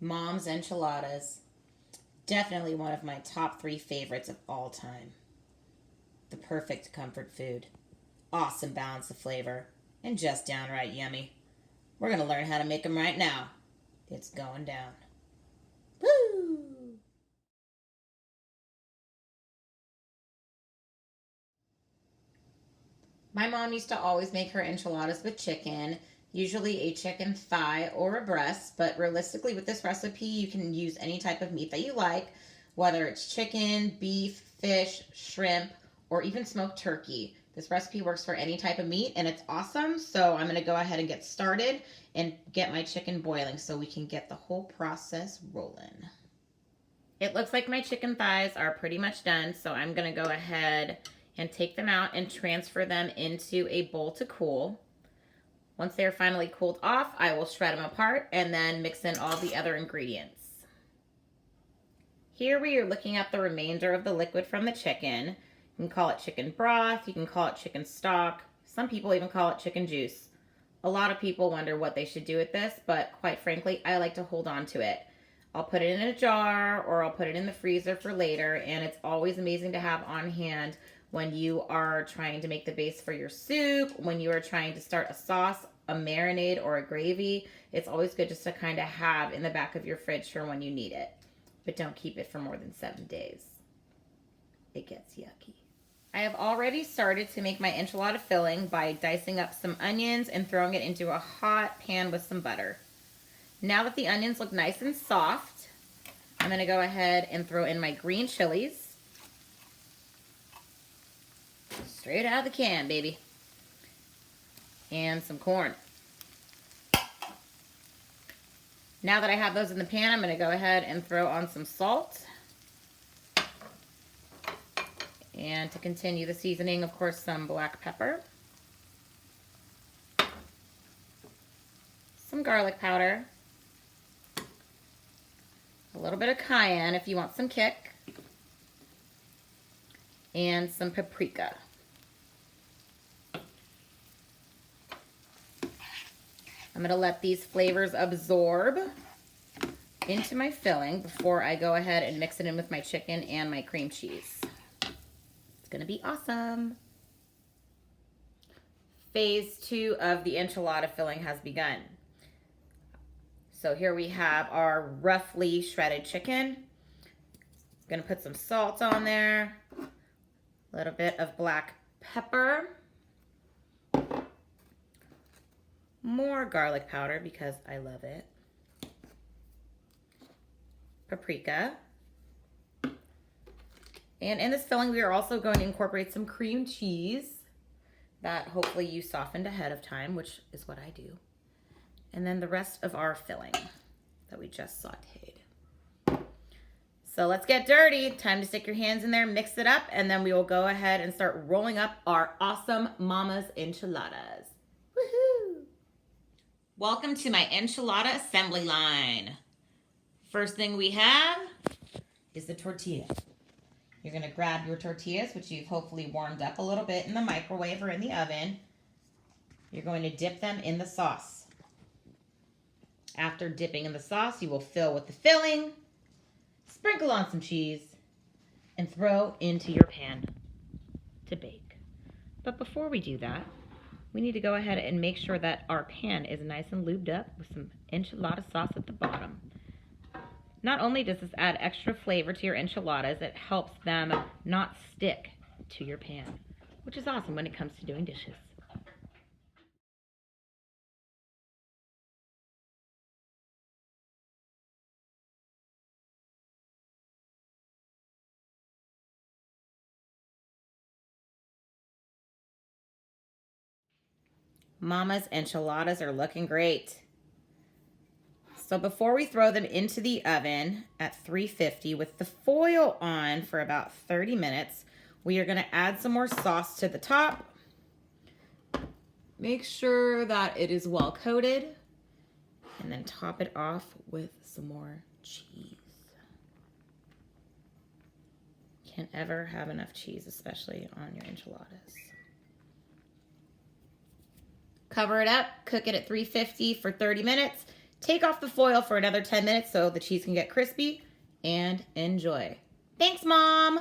Mom's enchiladas. Definitely one of my top three favorites of all time. The perfect comfort food. Awesome balance of flavor. And just downright yummy. We're going to learn how to make them right now. It's going down. Woo! My mom used to always make her enchiladas with chicken, usually a chicken thigh or a breast, but realistically, with this recipe, you can use any type of meat that you like, whether it's chicken, beef, fish, shrimp, or even smoked turkey. This recipe works for any type of meat and it's awesome. So I'm going to go ahead and get started and get my chicken boiling so we can get the whole process rolling. It looks like my chicken thighs are pretty much done, so I'm going to go ahead and take them out and transfer them into a bowl to cool. Once they're finally cooled off, I will shred them apart and then mix in all the other ingredients. Here we are looking at the remainder of the liquid from the chicken. You can call it chicken broth, you can call it chicken stock, some people even call it chicken juice. A lot of people wonder what they should do with this, but quite frankly, I like to hold on to it. I'll put it in a jar or I'll put it in the freezer for later, and it's always amazing to have on hand when you are trying to make the base for your soup, when you are trying to start a sauce, a marinade, or a gravy. It's always good just to kind of have in the back of your fridge for when you need it. But don't keep it for more than 7 days. It gets yucky. I have already started to make my enchilada filling by dicing up some onions and throwing it into a hot pan with some butter. Now that the onions look nice and soft, I'm going to go ahead and throw in my green chilies. Straight out of the can, baby. And some corn. Now that I have those in the pan, I'm going to go ahead and throw on some salt. And to continue the seasoning, of course, some black pepper. Some garlic powder. A little bit of cayenne if you want some kick. And some paprika. I'm going to let these flavors absorb into my filling before I go ahead and mix it in with my chicken and my cream cheese. It's going to be awesome. Phase 2 of the enchilada filling has begun. So here we have our roughly shredded chicken. I'm going to put some salt on there, a little bit of black pepper, more garlic powder because I love it, paprika, and in this filling we are also going to incorporate some cream cheese that hopefully you softened ahead of time, which is what I do. And then the rest of our filling that we just sauteed. So let's get dirty. Time to stick your hands in there, mix it up, and then we will go ahead and start rolling up our awesome Mama's enchiladas. Woohoo! Welcome to my enchilada assembly line. First thing we have is the tortilla. You're gonna grab your tortillas, which you've hopefully warmed up a little bit in the microwave or in the oven. You're going to dip them in the sauce. After dipping in the sauce, you will fill with the filling, sprinkle on some cheese, and throw into your pan to bake. But before we do that, we need to go ahead and make sure that our pan is nice and lubed up with some enchilada sauce at the bottom. Not only does this add extra flavor to your enchiladas, it helps them not stick to your pan, which is awesome when it comes to doing dishes. Mama's enchiladas are looking great. So before we throw them into the oven at 350 with the foil on for about 30 minutes, we are going to add some more sauce to the top. Make sure that it is well coated, and then top it off with some more cheese. Can't ever have enough cheese, especially on your enchiladas. Cover it up, cook it at 350 for 30 minutes. Take off the foil for another 10 minutes so the cheese can get crispy, and enjoy. Thanks, Mom!